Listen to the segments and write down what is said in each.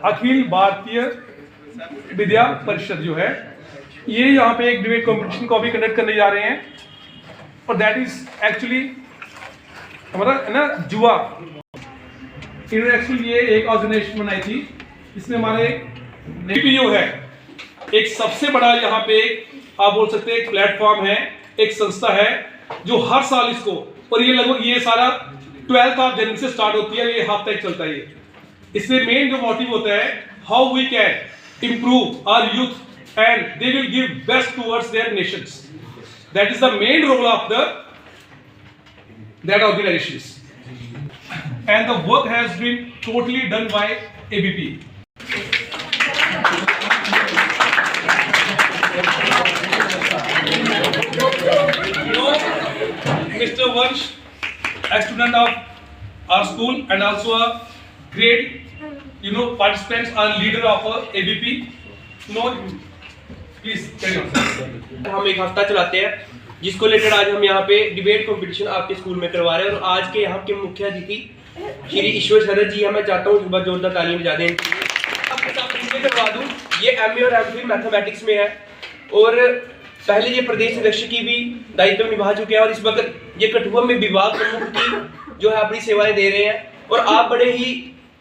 अखिल भारतीय विद्या परिषद जो है, ये यहाँ पे एक डिबेट कंपटीशन को भी कंडक्ट करने जा रहे हैं, और दैट इज एक्चुअली हमारा है ना जुआ। इन्होंने एक्चुअली ये एक ऑर्गेनाइजेशन बनाई थी, इसमें हमारे जो है एक सबसे बड़ा यहाँ पे आप बोल सकते हैं एक प्लेटफॉर्म है, एक संस्था है जो हर साल इसको, और ये लगभग ये सारा 12 ऑफ जनवरी से स्टार्ट होती है, ये हफ्ता तक चलता है। इसमें मेन जो मोटिव होता है, how we can improve our youth and they will give best towards their nations. That is the main role of that organizations, and the work has been totally done by ABP. Mr. Vansh, a student of our school and also a great participants and leader of ABP. Please carry on. हम एक हफ्ता चलाते हैं जिसको related आज हम यहाँ पे डिबेट कंपटीशन आपके स्कूल में करवा रहे हैं, और आज के यहाँ के मुख्य अतिथि श्री ईश्वर शरद जी हैं। मैं चाहता हूँ सुबह जोरदार तालियां बजा दें। आपके साथ परिचय करवा दूँ, ये MA और MPhil मैथमेटिक्स में है, और पहले ये प्रदेश निरीक्षक की भी दायित्व निभा चुके हैं, और इस वक्त ये कठुआ में विभाग प्रमुख की जो है अपनी सेवाएं दे रहे हैं। और आप बड़े ही,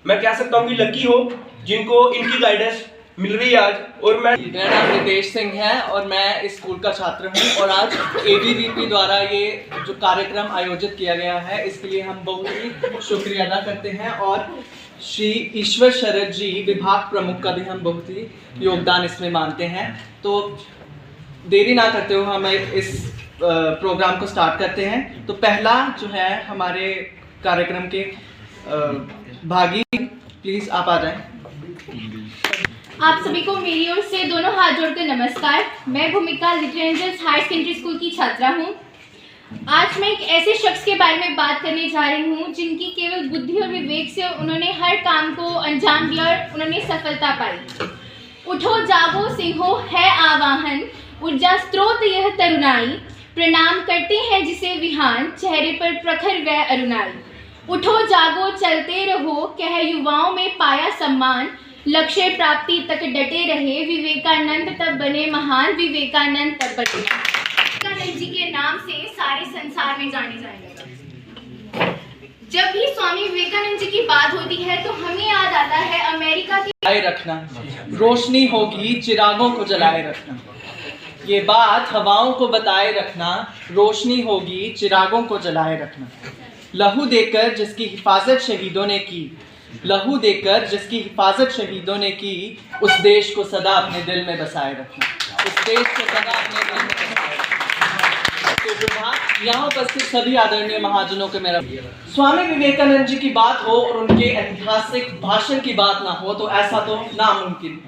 मैं कह सकता हूँ कि लकी हो जिनको इनकी गाइडेंस मिल रही है आज। और मेरा नाम नितेश सिंह है और मैं इस स्कूल का छात्र हूँ, और आज ABVP द्वारा ये जो कार्यक्रम आयोजित किया गया है इसके लिए हम बहुत ही शुक्रिया अदा करते हैं, और श्री ईश्वर शरद जी विभाग प्रमुख का भी हम बहुत ही योगदान इसमें मानते हैं। तो देरी ना करते हुए हम इस प्रोग्राम को स्टार्ट करते हैं। तो पहला जो है हमारे कार्यक्रम के भागी, प्लीज़ आप आ जाएं। आप सभी को मेरी ओर से दोनों हाथ जोड़कर नमस्कार। मैं Bhumika Little Angels Higher Secondary School की छात्रा हूँ। आज मैं एक ऐसे शख्स के बारे में बात करने जा रही हूँ जिनकी केवल बुद्धि और विवेक से उन्होंने हर काम को अंजाम दिया और उन्होंने सफलता पाई। उठो जागो सिंहो है आवाहन, ऊर्जा स्रोत यह तरुणाई, प्रणाम करते हैं जिसे विहान, चेहरे पर प्रखर व अरुणाई। उठो जागो चलते रहो, कह युवाओं में पाया सम्मान, लक्ष्य प्राप्ति तक डटे रहे, विवेकानंद तब बने महान, विवेकानंद तब बने। विवेकानंद जी के नाम से सारे संसार में जाने जाएंगे। जब भी स्वामी विवेकानंद जी की बात होती है तो हमें याद आता है अमेरिका की जलाए रखना, रोशनी होगी चिरागों को जलाए रखना। ये बात हवाओं को बताए रखना, रोशनी होगी चिरागों को जलाए रखना। लहू देकर जिसकी हिफाजत शहीदों ने की, लहू देकर जिसकी हिफाजत शहीदों ने की, उस देश को सदा अपने दिल में बसाए रखना, उस देश को सदा अपने दिल में बसाए रखना। तो यहाँ उपस्थित सभी आदरणीय महाजनों के मेरा, स्वामी विवेकानंद जी की बात हो और उनके ऐतिहासिक भाषण की बात ना हो तो ऐसा तो नामुमकिन।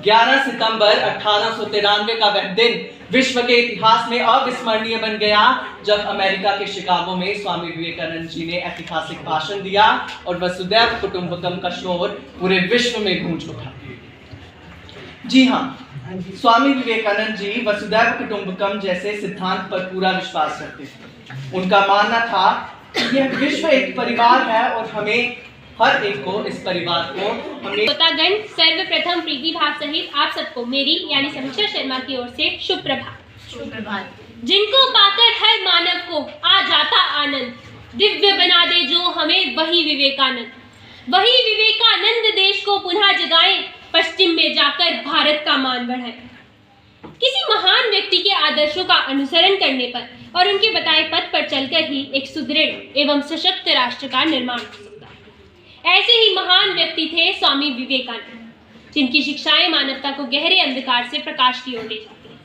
11 सितंबर 1893 का वह दिन विश्व के इतिहास में अविस्मरणीय बन गया जब अमेरिका के शिकागो में स्वामी विवेकानंद जी ने ऐतिहासिक भाषण दिया और वसुधैव कुटुंबकम का शोर पूरे विश्व में गूंज उठा। जी हाँ, स्वामी विवेकानंद जी वसुधैव कुटुंबकम जैसे सिद्धांत पर पूरा विश्वास करते थे। उनका मानना था कि यह विश्व एक परिवार है और हमें हर एक को इस परिवार को श्रोतागण, सर्वप्रथम प्रीति भाव सहित आप सबको मेरी यानी समीक्षा शर्मा की ओर से शुभ प्रभात। शुभ प्रभात। जिनको पाकर हर मानव को आ जाता आनंद, दिव्य बना दे जो हमें वही विवेकानंद, वही विवेकानंद देश को पुनः जगाएं, पश्चिम में जाकर भारत का मान बढ़ाएं। किसी महान व्यक्ति के आदर्शों का अनुसरण करने पर और उनके बताए पथ पर चलकर ही एक सुदृढ़ एवं सशक्त राष्ट्र का निर्माण हो सकता है। ऐसे ही महान व्यक्ति थे स्वामी विवेकानंद, जिनकी शिक्षाएं मानवता को गहरे अंधकार से प्रकाश की ओर ले जाती हैं।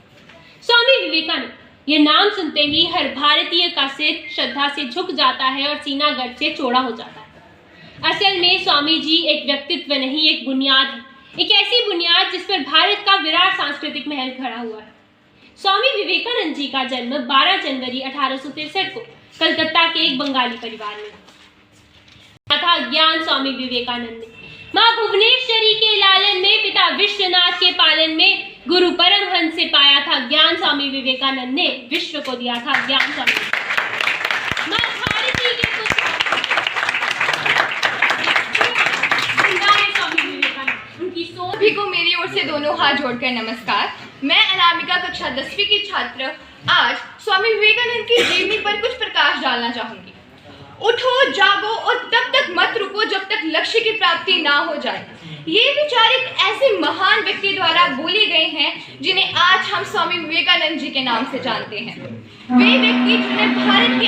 स्वामी विवेकानंद, ये नाम सुनते ही हर भारतीय का सिर श्रद्धा से झुक जाता है और सीना गर्व से चौड़ा हो जाता है। असल में स्वामी जी एक व्यक्तित्व नहीं, एक बुनियाद है, एक ऐसी बुनियाद जिस पर भारत का विराट सांस्कृतिक महल खड़ा हुआ है। स्वामी विवेकानंद जी का जन्म 12 जनवरी 1863 को कलकत्ता के एक बंगाली परिवार में था। ज्ञान स्वामी विवेकानंद ने माँ भुवनेश्वरी के लालन में, पिता विश्वनाथ के पालन में, गुरु परमहंस से पाया था ज्ञान। स्वामी विवेकानंद ने विश्व को दिया था ज्ञान। स्वामी माँ भारती के पुत्र हाथ जोड़कर नमस्कार। मैं अनामिका कक्षा 10वीं की छात्र आज स्वामी विवेकानंद की जीवनी पर कुछ प्रकाश डालना चाहूंगी। उठो, जागो और तब तक मत रुको जब तक लक्ष्य की प्राप्ति ना हो जाए। ये विचार एक ऐसे महान व्यक्ति द्वारा बोले गए हैं जिन्हें आज हम स्वामी विवेकानंद जी के नाम से जानते हैं। वे व्यक्ति जिन्हें भारत के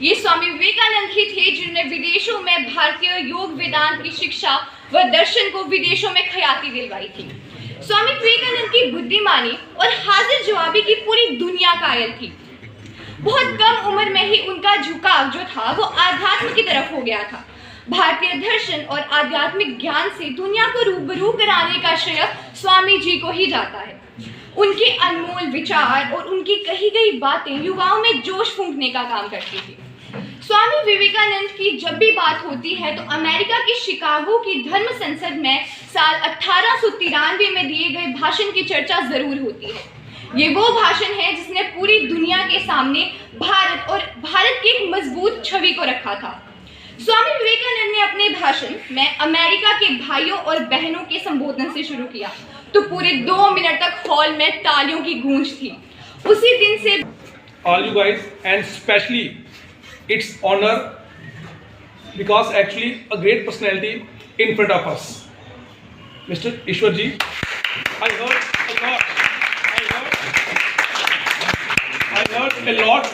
ये स्वामी विवेकानंद ही थे जिन्होंने विदेशों में भारतीय योग वेदांत की शिक्षा व दर्शन को विदेशों में ख्याति दिलवाई थी। स्वामी विवेकानंद की बुद्धिमानी और हाजिर जवाबी की पूरी दुनिया कायल थी। बहुत कम उम्र में ही उनका झुकाव जो था वो आध्यात्म की तरफ हो गया था। भारतीय दर्शन और आध्यात्मिक ज्ञान से दुनिया को रूबरू कराने का श्रेय स्वामी जी को ही जाता है। उनके अनमोल विचार और उनकी कही गई बातें युवाओं में जोश फूंकने का काम करती थी। स्वामी विवेकानंद की जब भी बात होती है तो अमेरिका के शिकागो की धर्म संसद में साल 1893 में दिए गए भाषण की चर्चा जरूर होती है। ये वो भाषण है जिसने पूरी दुनिया के सामने भारत और भारत की एक मजबूत छवि को रखा था। स्वामी विवेकानंद ने अपने भाषण में अमेरिका के भाइयों और बहनों के संबोधन से शुरू किया तो पूरे 2 मिनट तक हॉल में तालियों की गूंज थी। उसी दिन से all you guys, and especially it's honor because actually a great personality in front of us, Mr. Ishwar ji. I heard a lot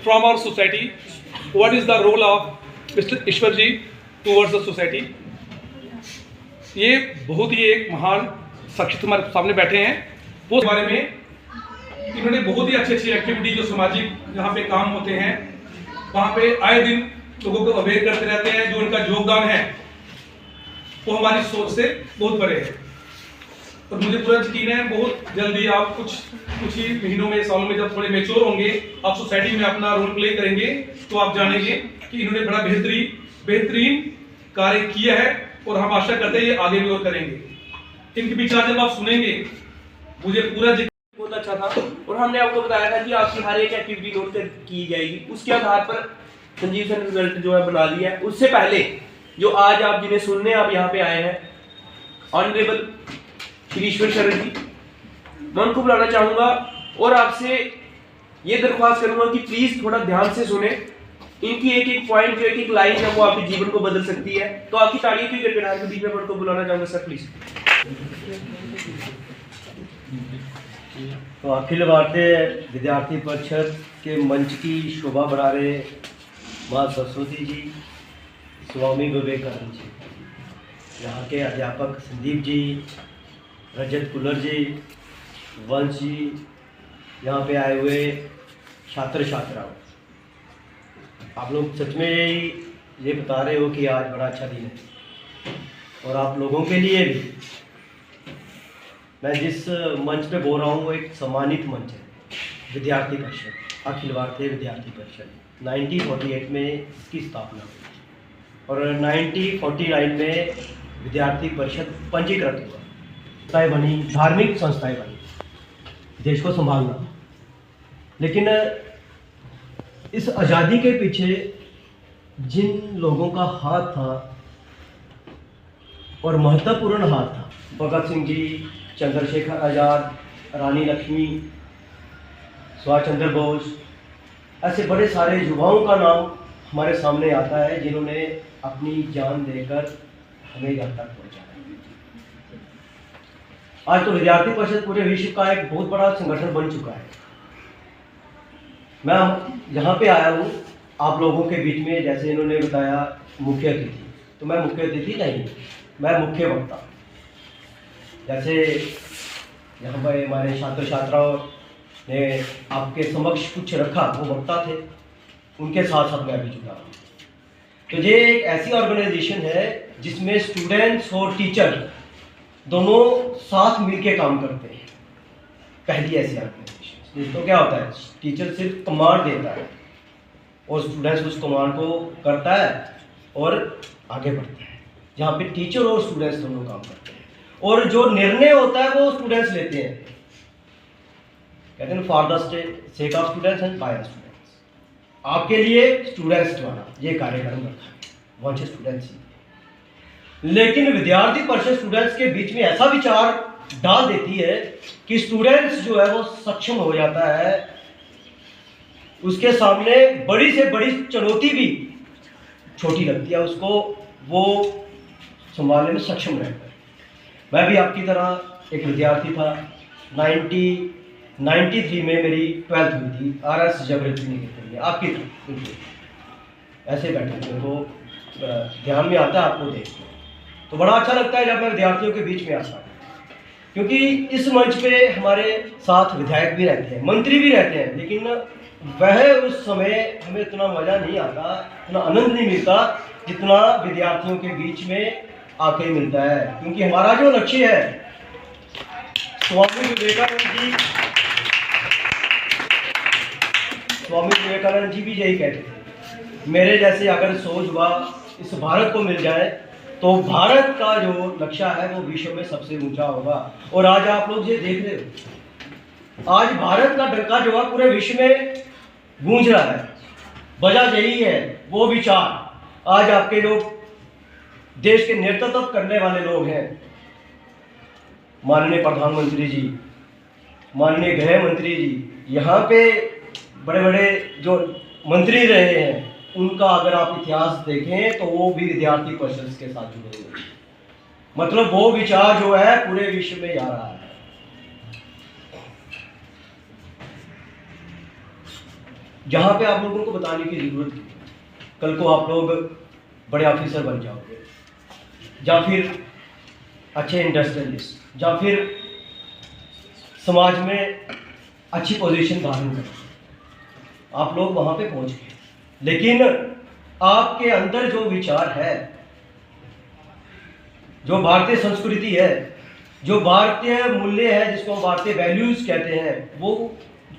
from our society. What is the role of Mr. Ishwar ji towards the society? ये बहुत ही एक महान शख्सियत हमारे सामने बैठे हैं। वो बारे में इन्होंने बहुत ही अच्छी एक्टिविटी जो सामाजिक यहाँ पे काम होते हैं वहाँ पे आए दिन लोगों को अवेयर करते रहते हैं। जो उनका योगदान है वो हमारी सोच से बहुत बड़े है और मुझे पूरा यकीन है बहुत जल्दी आप कुछ ही महीनों में, सालों में जब थोड़े मेच्योर होंगे, आप सोसाइटी में अपना रोल प्ले करेंगे तो आप जानेंगे कि इन्होंने बड़ा बेहतरीन कार्य किया है और हम आशा करते हैं ये आगे भी और करेंगे। इनके विचार जब आप सुनेंगे मुझे पूरा बहुत अच्छा था और हमने आपको बताया था कि आपकी हर एक एक्टिविटी नोट कर की जाएगी। उसके आधार पर संजीव सर रिजल्ट जो है बना दिया है। उससे पहले जो आज आप जिन्हें सुनने आप यहाँ पे आए हैं, ऑनरेबल श्री ईश्वर शरण जी, मैं उनको बुलाना चाहूँगा और आपसे ये दरख्वास्त करूँगा कि प्लीज़ थोड़ा ध्यान से सुने। इनकी एक एक पॉइंट जो एक लाइन है वो आपके जीवन को बदल सकती है। तो आपकी तालियों की गड़गड़ाहट के बीच में उनको बुलाना चाहूँगा सर प्लीज़। तो अखिल भारतीय विद्यार्थी परिषद के मंच की शोभा बढ़ा रहे माँ सरस्वती जी, स्वामी विवेकानंद जी, यहाँ के अध्यापक संदीप जी, रजत कुलर जी, वंश जी, यहाँ पे आए हुए छात्र छात्राओं, आप लोग सच में ये बता रहे हो कि आज बड़ा अच्छा दिन है और आप लोगों के लिए भी। मैं जिस मंच पे बोल रहा हूँ वो एक सम्मानित मंच है, विद्यार्थी परिषद, अखिल भारतीय विद्यार्थी परिषद। 1948 में इसकी स्थापना हुई और 1949 में विद्यार्थी परिषद पंजीकृत हुआ, संस्थाएं बनी, धार्मिक संस्थाएं बनी, देश को संभालना। लेकिन इस आज़ादी के पीछे जिन लोगों का हाथ था और महत्वपूर्ण हाथ था, भगत सिंह जी, चंद्रशेखर आज़ाद, रानी लक्ष्मी, सुभाष चंद्र बोस, ऐसे बड़े सारे युवाओं का नाम हमारे सामने आता है जिन्होंने अपनी जान देकर हमें यहाँ तक पहुँचाया। आज तो विद्यार्थी परिषद पूरे विश्व का एक बहुत बड़ा संगठन बन चुका है। मैं यहाँ पे आया हूँ आप लोगों के बीच में, जैसे इन्होंने बताया मुख्य अतिथि, तो मैं मुख्य अतिथि नहीं, मैं मुख्य वक्ता। जैसे यहाँ पर हमारे छात्र छात्राओं ने आपके समक्ष कुछ रखा, वो वक्ता थे, उनके साथ साथ मैं भी जुड़ा हूँ। तो ये एक ऐसी ऑर्गेनाइजेशन है जिसमें स्टूडेंट्स और टीचर दोनों साथ मिलके काम करते हैं। पहली ऐसी ऑर्गेनाइजेशन जिसको क्या होता है, टीचर सिर्फ कमांड देता है और स्टूडेंट्स उस कमांड को करता है और आगे बढ़ता है, जहाँ पे टीचर और स्टूडेंट्स दोनों काम करते हैं और जो निर्णय होता है वो स्टूडेंट्स लेते हैं। कहते हैं for the sake of students and by students, आपके लिए स्टूडेंट्स द्वारा ये कार्यक्रम रखा है, वंश स्टूडेंट्स ही। लेकिन विद्यार्थी परिषद स्टूडेंट्स के बीच में ऐसा विचार डाल देती है कि स्टूडेंट्स जो है वो सक्षम हो जाता है, उसके सामने बड़ी से बड़ी चुनौती भी छोटी लगती है, उसको वो संभालने में सक्षम रहता है। मैं भी आपकी तरह एक विद्यार्थी था। 1993 में मेरी 12th हुई थी RS जबलपुर में, आपकी तरह ऐसे बैठे थे, तो ध्यान में आता है आपको देख तो बड़ा अच्छा लगता है जब मैं विद्यार्थियों के बीच में आता हूँ, क्योंकि इस मंच पे हमारे साथ विधायक भी रहते हैं, मंत्री भी रहते हैं, लेकिन वह उस समय हमें इतना मज़ा नहीं आता, इतना आनंद नहीं मिलता जितना विद्यार्थियों के बीच में आके मिलता है। क्योंकि हमारा जो लक्ष्य है, स्वामी विवेकानंद जी भी यही कहते थे, मेरे जैसे अगर सोचवा इस भारत को मिल जाए तो भारत का जो लक्ष्य है वो विश्व में सबसे ऊंचा होगा। और आज आप लोग ये देख रहे हो, आज भारत का डंका जो है पूरे विश्व में गूंज रहा है। वजह यही है, वो विचार आज आपके लोग देश के नेतृत्व करने वाले लोग हैं, माननीय प्रधानमंत्री जी, माननीय गृह मंत्री जी, यहाँ पे बड़े बड़े जो मंत्री रहे हैं, उनका अगर आप इतिहास देखें तो वो भी विद्यार्थी परिषद के साथ जुड़े हुए, मतलब वो विचार जो है पूरे विश्व में जा रहा है। जहाँ पे आप लोगों को बताने की जरूरत है, कल को आप लोग बड़े ऑफिसर बन जाओगे, या फिर अच्छे इंडस्ट्रियलिस्ट, या फिर समाज में अच्छी पोजीशन धारण करें, आप लोग वहाँ पे पहुँच गए। लेकिन आपके अंदर जो विचार है, जो भारतीय संस्कृति है, जो भारतीय मूल्य है, जिसको हम भारतीय वैल्यूज कहते हैं, वो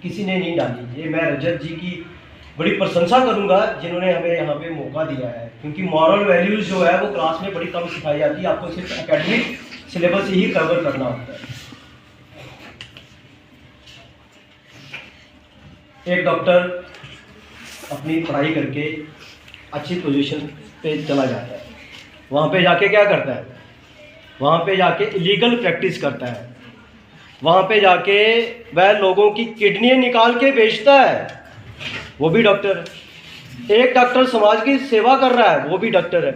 किसी ने नहीं डाली। ये मैं रजत जी की बड़ी प्रशंसा करूंगा जिन्होंने हमें यहाँ पे मौका दिया है, क्योंकि मॉरल वैल्यूज जो है वो क्लास में बड़ी कम सिखाई जाती है, आपको सिर्फ एकेडमिक सिलेबस ही कवर करना होता है। एक डॉक्टर अपनी पढ़ाई करके अच्छी पोजीशन पे चला जाता है, वहाँ पे जाके क्या करता है, वहाँ पे जाके इलीगल प्रैक्टिस करता है, वहाँ पे जाके वह लोगों की किडनी निकाल के बेचता है, वो भी डॉक्टर है। एक डॉक्टर समाज की सेवा कर रहा है, वो भी डॉक्टर है।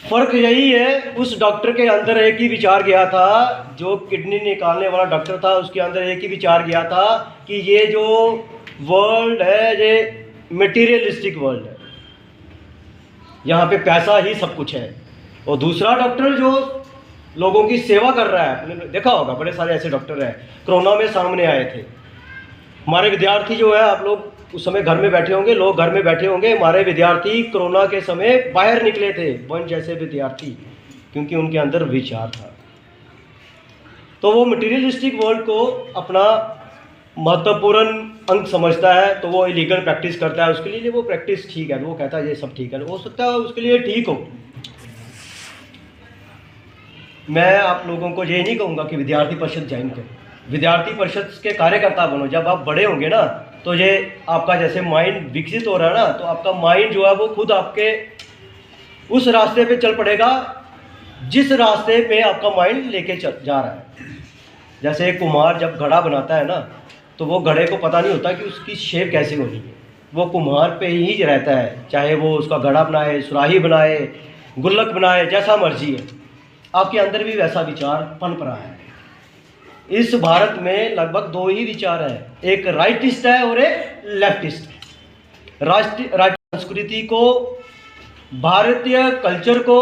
फर्क यही है, उस डॉक्टर के अंदर एक ही विचार गया था, जो किडनी निकालने वाला डॉक्टर था उसके अंदर एक ही विचार गया था कि ये जो वर्ल्ड है ये मटेरियलिस्टिक वर्ल्ड है, यहाँ पे पैसा ही सब कुछ है। और दूसरा डॉक्टर जो लोगों की सेवा कर रहा है, आपने देखा होगा बड़े सारे ऐसे डॉक्टर हैं, कोरोना में सामने आए थे। हमारे विद्यार्थी जो है, आप लोग उस समय घर में बैठे होंगे, लोग घर में बैठे होंगे, हमारे विद्यार्थी कोरोना के समय बाहर निकले थे, वन जैसे विद्यार्थी, क्योंकि उनके अंदर विचार था। तो वो मटेरियलिस्टिक वर्ल्ड को अपना महत्वपूर्ण अंग समझता है, तो वो इलीगल प्रैक्टिस करता है। उसके लिए वो प्रैक्टिस ठीक है, वो कहता है ये सब ठीक है, हो सकता है उसके लिए ठीक हो। मैं आप लोगों को ये नहीं कहूँगा कि विद्यार्थी परिषद ज्वाइन करें, विद्यार्थी परिषद के कार्यकर्ता बनो। जब आप बड़े होंगे ना, तो ये आपका जैसे माइंड विकसित हो रहा है ना, तो आपका माइंड जो है वो खुद आपके उस रास्ते पे चल पड़ेगा जिस रास्ते पे आपका माइंड लेके जा रहा है। जैसे एक कुम्हार जब घड़ा बनाता है ना, तो वो घड़े को पता नहीं होता कि उसकी शेप कैसे होनी है, वो कुम्हार पे ही रहता है, चाहे वो उसका घड़ा बनाए, सुराही बनाए, गुल्लक बनाए, जैसा मर्जी है। आपके अंदर भी वैसा विचार पनप रहा है। इस भारत में लगभग दो ही विचार है, एक राइटिस्ट है और एक लेफ्टिस्ट है। राष्ट्रीय संस्कृति को, भारतीय कल्चर को,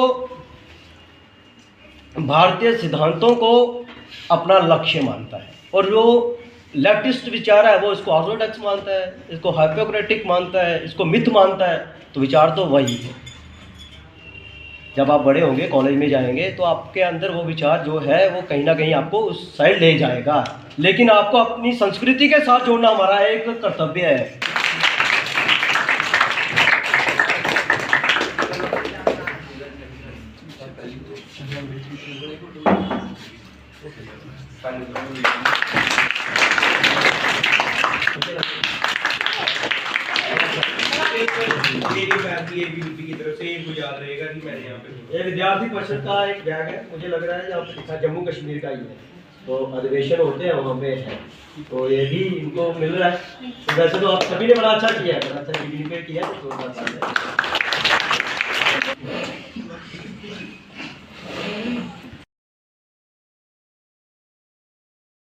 भारतीय सिद्धांतों को अपना लक्ष्य मानता है, और जो लेफ्टिस्ट विचार है वो इसको ऑर्थोडॉक्स मानता है, इसको हाइपोक्रेटिक मानता है, इसको मिथ मानता है। तो विचार तो वही है। जब आप बड़े होंगे, कॉलेज में जाएंगे, तो आपके अंदर वो विचार जो है वो कहीं ना कहीं आपको उस साइड ले जाएगा, लेकिन आपको अपनी संस्कृति के साथ जोड़ना हमारा एक कर्तव्य है। मेरी फैमिली एबीवीपी की तरफ से इनको याद रहेगा कि मैंने यहाँ पे ये विद्यार्थी परिषद का एक बैग है, मुझे लग रहा है यहाँ पे जम्मू कश्मीर का ही है, तो अधिवेशन होते हैं वहाँ पे है, तो ये भी इनको मिल रहा है। तो वैसे तो आप सभी ने बड़ा अच्छा किया है, बड़ा अच्छा कम्युनिकेट किया है, तो